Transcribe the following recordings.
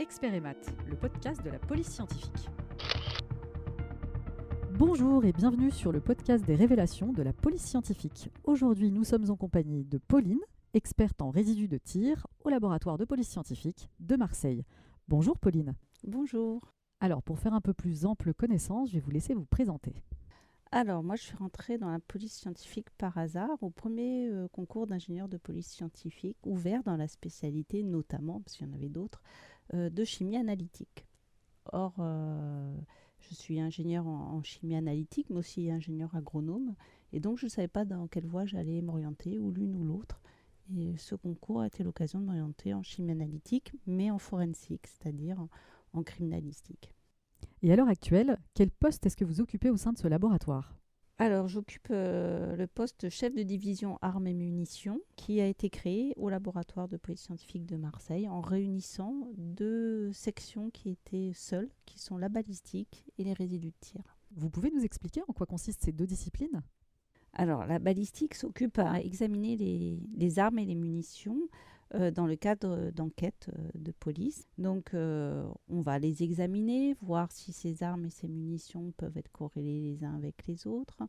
Expert et Maths, le podcast de la police scientifique. Bonjour et bienvenue sur le podcast des révélations de la police scientifique. Aujourd'hui, nous sommes en compagnie de Pauline, experte en résidus de tir au laboratoire de police scientifique de Marseille. Bonjour Pauline. Bonjour. Alors, pour faire un peu plus ample connaissance, je vais vous laisser vous présenter. Alors, moi, je suis rentrée dans la police scientifique par hasard au premier concours d'ingénieur de police scientifique ouvert dans la spécialité, notamment, parce qu'il y en avait d'autres, de chimie analytique. Or, je suis ingénieure en chimie analytique, mais aussi ingénieure agronome. Et donc, je ne savais pas dans quelle voie j'allais m'orienter, ou l'une ou l'autre. Et ce concours a été l'occasion de m'orienter en chimie analytique, mais en forensique, c'est-à-dire en criminalistique. Et à l'heure actuelle, quel poste est-ce que vous occupez au sein de ce laboratoire ? Alors, j'occupe le poste chef de division armes et munitions qui a été créé au laboratoire de police scientifique de Marseille en réunissant deux sections qui étaient seules, qui sont la balistique et les résidus de tir. Vous pouvez nous expliquer en quoi consistent ces deux disciplines ? Alors, la balistique s'occupe à examiner les armes et les munitions dans le cadre d'enquêtes de police. Donc, on va les examiner, voir si ces armes et ces munitions peuvent être corrélées les uns avec les autres,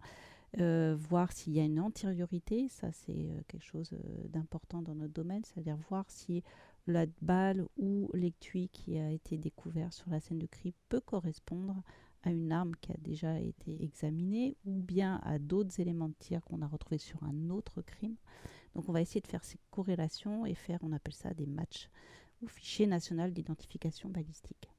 voir s'il y a une antériorité, ça c'est quelque chose d'important dans notre domaine, c'est-à-dire voir si la balle ou l'étui qui a été découvert sur la scène de crime peut correspondre à une arme qui a déjà été examinée ou bien à d'autres éléments de tir qu'on a retrouvés sur un autre crime. Donc on va essayer de faire ces corrélations et faire, on appelle ça des matchs ou fichier national d'identification balistique.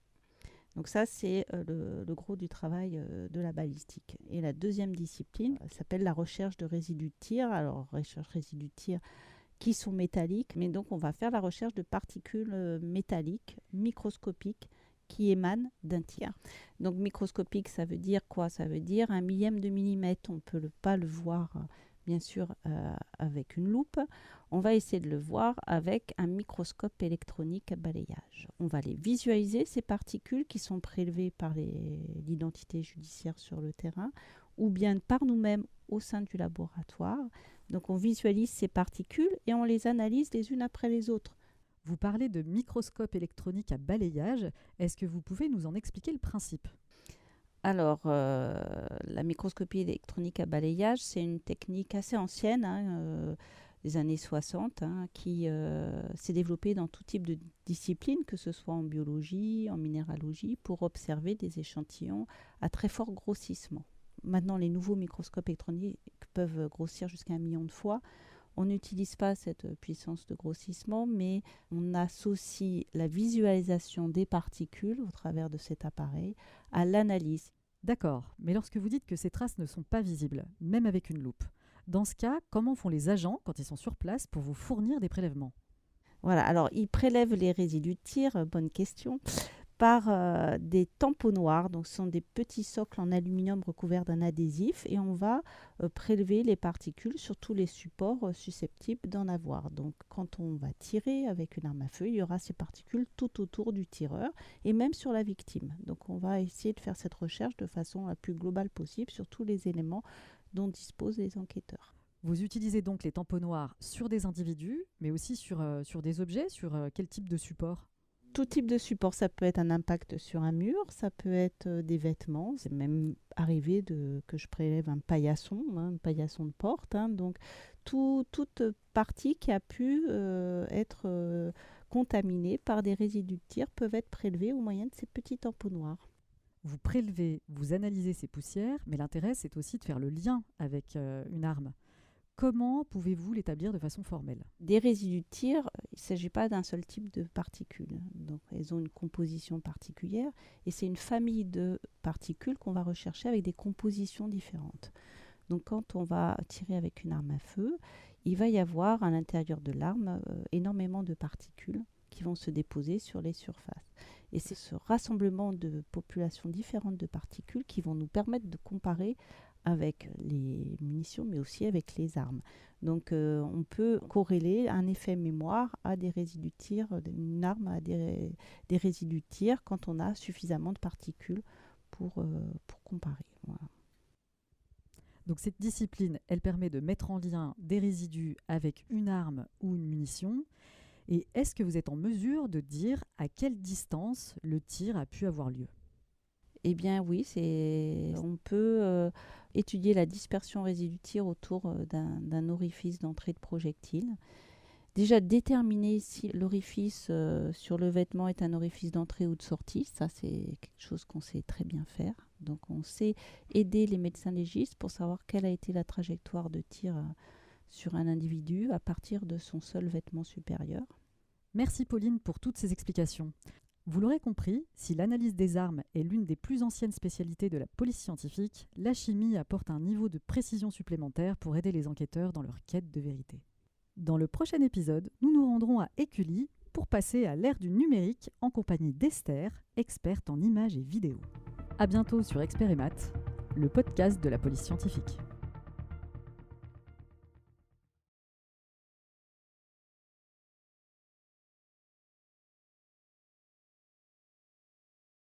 Donc ça, c'est le gros du travail de la balistique. Et la deuxième discipline s'appelle la recherche de résidus de tir. Alors, recherche résidus de tir qui sont métalliques, mais donc on va faire la recherche de particules métalliques, microscopiques, qui émanent d'un tir. Donc microscopique, ça veut dire quoi ? Ça veut dire un millième de millimètre. On ne peut pas le voir, bien sûr, avec une loupe. On va essayer de le voir avec un microscope électronique à balayage. On va les visualiser, ces particules qui sont prélevées par l'identité judiciaire sur le terrain, ou bien par nous-mêmes au sein du laboratoire. Donc on visualise ces particules et on les analyse les unes après les autres. Vous parlez de microscope électronique à balayage. Est-ce que vous pouvez nous en expliquer le principe ? Alors, la microscopie électronique à balayage, c'est une technique assez ancienne, des années 60, qui s'est développée dans tout type de discipline, que ce soit en biologie, en minéralogie, pour observer des échantillons à très fort grossissement. Maintenant, les nouveaux microscopes électroniques peuvent grossir jusqu'à 1 million de fois. On n'utilise pas cette puissance de grossissement, mais on associe la visualisation des particules au travers de cet appareil à l'analyse. D'accord, mais lorsque vous dites que ces traces ne sont pas visibles, même avec une loupe, dans ce cas, comment font les agents quand ils sont sur place pour vous fournir des prélèvements ? Voilà, alors ils prélèvent les résidus de tir, bonne question, par des tamponnoirs. Donc ce sont des petits socles en aluminium recouverts d'un adhésif et on va prélever les particules sur tous les supports susceptibles d'en avoir. Donc quand on va tirer avec une arme à feu, il y aura ces particules tout autour du tireur et même sur la victime. Donc on va essayer de faire cette recherche de façon la plus globale possible sur tous les éléments dont disposent les enquêteurs. Vous utilisez donc les tamponnoirs sur des individus, mais aussi sur des objets, sur quel type de support ? Tout type de support, ça peut être un impact sur un mur, ça peut être des vêtements. C'est même arrivé que je prélève un paillasson de porte. Donc, toute partie qui a pu être contaminée par des résidus de tir peuvent être prélevés au moyen de ces petits tamponnoirs. Vous prélevez, vous analysez ces poussières, mais l'intérêt, c'est aussi de faire le lien avec une arme. Comment pouvez-vous l'établir de façon formelle ? Des résidus de tir, il ne s'agit pas d'un seul type de particules. Donc, elles ont une composition particulière et c'est une famille de particules qu'on va rechercher avec des compositions différentes. Donc, quand on va tirer avec une arme à feu, il va y avoir à l'intérieur de l'arme énormément de particules qui vont se déposer sur les surfaces. Et c'est ce rassemblement de populations différentes de particules qui vont nous permettre de comparer avec les munitions, mais aussi avec les armes. Donc, on peut corréler un effet mémoire à des résidus de tir, une arme à des résidus de tir quand on a suffisamment de particules pour comparer. Voilà. Donc cette discipline, elle permet de mettre en lien des résidus avec une arme ou une munition. Et est-ce que vous êtes en mesure de dire à quelle distance le tir a pu avoir lieu ? Eh bien oui, on peut étudier la dispersion résidu tir autour d'un orifice d'entrée de projectile. Déjà déterminer si l'orifice sur le vêtement est un orifice d'entrée ou de sortie, ça c'est quelque chose qu'on sait très bien faire. Donc on sait aider les médecins légistes pour savoir quelle a été la trajectoire de tir sur un individu à partir de son seul vêtement supérieur. Merci Pauline pour toutes ces explications. Vous l'aurez compris, si l'analyse des armes est l'une des plus anciennes spécialités de la police scientifique, la chimie apporte un niveau de précision supplémentaire pour aider les enquêteurs dans leur quête de vérité. Dans le prochain épisode, nous nous rendrons à Écully pour passer à l'ère du numérique en compagnie d'Esther, experte en images et vidéos. À bientôt sur Expert et Maths, le podcast de la police scientifique.